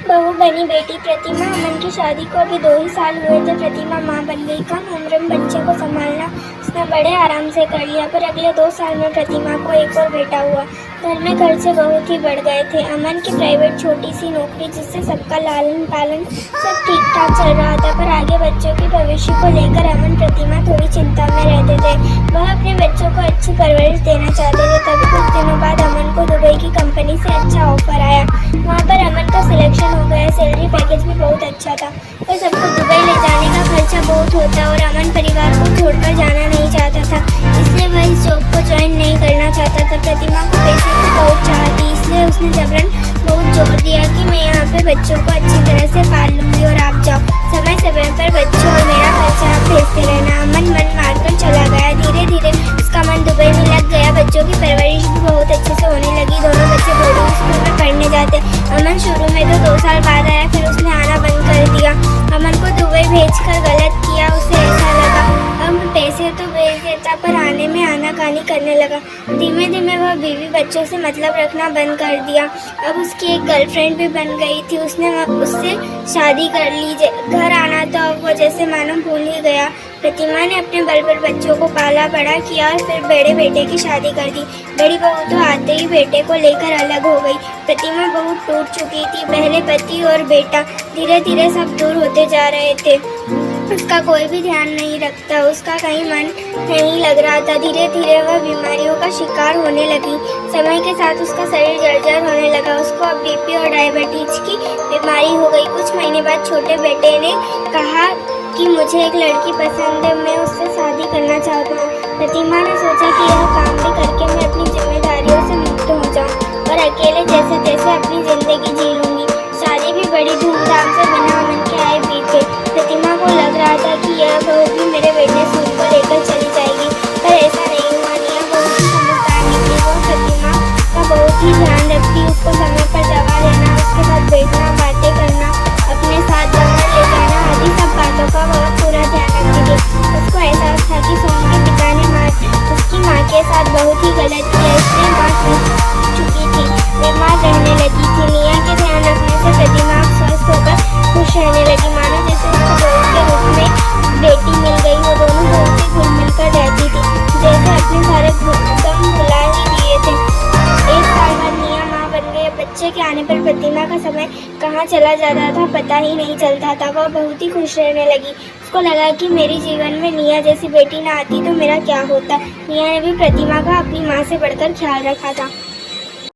बहू बनी बेटी प्रतिमा। अमन की शादी को अभी 2 ही साल हुए थे। प्रतिमा माँ बन गई। कम उम्र में बच्चे को संभालना उसने बड़े आराम से कर लिया, पर अगले 2 साल में प्रतिमा को एक और बेटा हुआ। घर में खर्चे बहुत ही बढ़ गए थे। अमन की प्राइवेट छोटी सी नौकरी, जिससे सबका लालन पालन सब ठीक ठाक चल रहा था, पर आगे बच्चों के भविष्य को लेकर अमन प्रतिमा थोड़ी चिंता में रहते थे। वह अपने बच्चों को अच्छी परवरिश देना चाहते थे। तभी कुछ दिनों बाद अमन को दुबई की कंपनी से अच्छा ऑफर आया। वहाँ पर अमन का सिलेक्शन हो गया। सैलरी पैकेज भी बहुत अच्छा था, पर सबको दुबई ले जाने का खर्चा बहुत होता और अमन परिवार को छोड़कर जाना नहीं चाहता था, इसलिए वह इस जॉब को ज्वाइन नहीं करना चाहता था। प्रतिमा को पैसे की बहुत चाह थी, इसलिए उसने जबरन बहुत जोर दिया कि मैं यहाँ पे बच्चों को अच्छी तरह से पाल लूँगी और आप जाओ, समय समय पर बच्चों और मेरा खर्चा आप भेजते रहना। अमन मन मारकर चला गया। धीरे धीरे उसका मन दुबई में लग गया। बच्चों की परवरिश भी बहुत अच्छे से होने लगी। दोनों बच्चे बोर्डिंग स्कूल में पढ़ने जाते। अमन शुरू में तो 2 साल बाद आया, फिर उसने आना बंद कर दिया। अमन को दुबई भेजकर गलत किया। उसे ऐसा लगा अब पैसे तो भेज देता, पर आने में आनाकानी करने लगा। धीमे धीमे वह बीवी बच्चों से मतलब रखना बंद कर दिया। अब उसकी एक गर्लफ्रेंड भी बन गई थी। उसने उससे शादी कर ली। घर आना तो अब वो जैसे मानो भूल ही गया। प्रतिमा ने अपने बल पर बच्चों को पाला बड़ा किया और फिर बड़े बेटे की शादी कर दी। बड़ी बहू तो आते ही बेटे को लेकर अलग हो गई। प्रतिमा बहुत टूट चुकी थी। पहले पति और बेटा, धीरे धीरे सब दूर होते जा रहे थे। उसका कोई भी ध्यान नहीं रखता। उसका कहीं मन नहीं लग रहा था। धीरे धीरे वह बीमारियों का शिकार होने लगी। समय के साथ उसका शरीर जर्जर होने लगा। उसको अब बीपी और डायबिटीज की बीमारी हो गई। कुछ महीने बाद छोटे बेटे ने कहा कि मुझे एक लड़की पसंद है, मैं उससे शादी करना चाहता हूँ। प्रतिमा ने सोचा कि यह काम भी करके मैं अपनी जिम्मेदारियों से मुक्त हो जाऊँ और अकेले जैसे तैसे अपनी जिंदगी जी लूँगी। शादी भी बड़ी धूमधाम से बिना अमन के आए बीत गई। प्रतिमा को लग रहा था कि यह बहू भी मेरे बेटे सूर को लेकर चली जाएगी, पर ऐसा नहीं हुआ। निया बहुत ही समझदार निकली। वो प्रतिमा का बहुत ही ध्यान रखती। उसको समय पर दवा देना, उसके साथ बैठना, बातें करना, अपने साथ बाहर ले जाना आदि सब बातों का वह पूरा ध्यान रखती थी। उसको एहसास था कि सोनू के पिता ने उसकी माँ के साथ बहुत ही गलत किया, इसलिए माँ थक चुकी थी, बीमार रहने लगी थी। निया के ध्यान रखने से प्रतिमा स्वस्थ होकर खुश रहने लगी, मानो जैसे उसको बहू के रूप में बेटी मिल गई हो। दोनों बहुत ही घुल मिलकर रहती थी, जैसे अपने सारे गम भुला ही दिए थे। 1 साल बाद निया माँ बन गई। बच्चे के आने पर प्रतिमा का समय कहाँ चला जाता था पता ही नहीं चलता था। वह बहुत ही खुश रहने लगी। उसको लगा कि मेरे जीवन में निया जैसी बेटी ना आती तो मेरा क्या होता। निया ने भी प्रतिमा का अपनी माँ से बढ़कर ख्याल रखा था।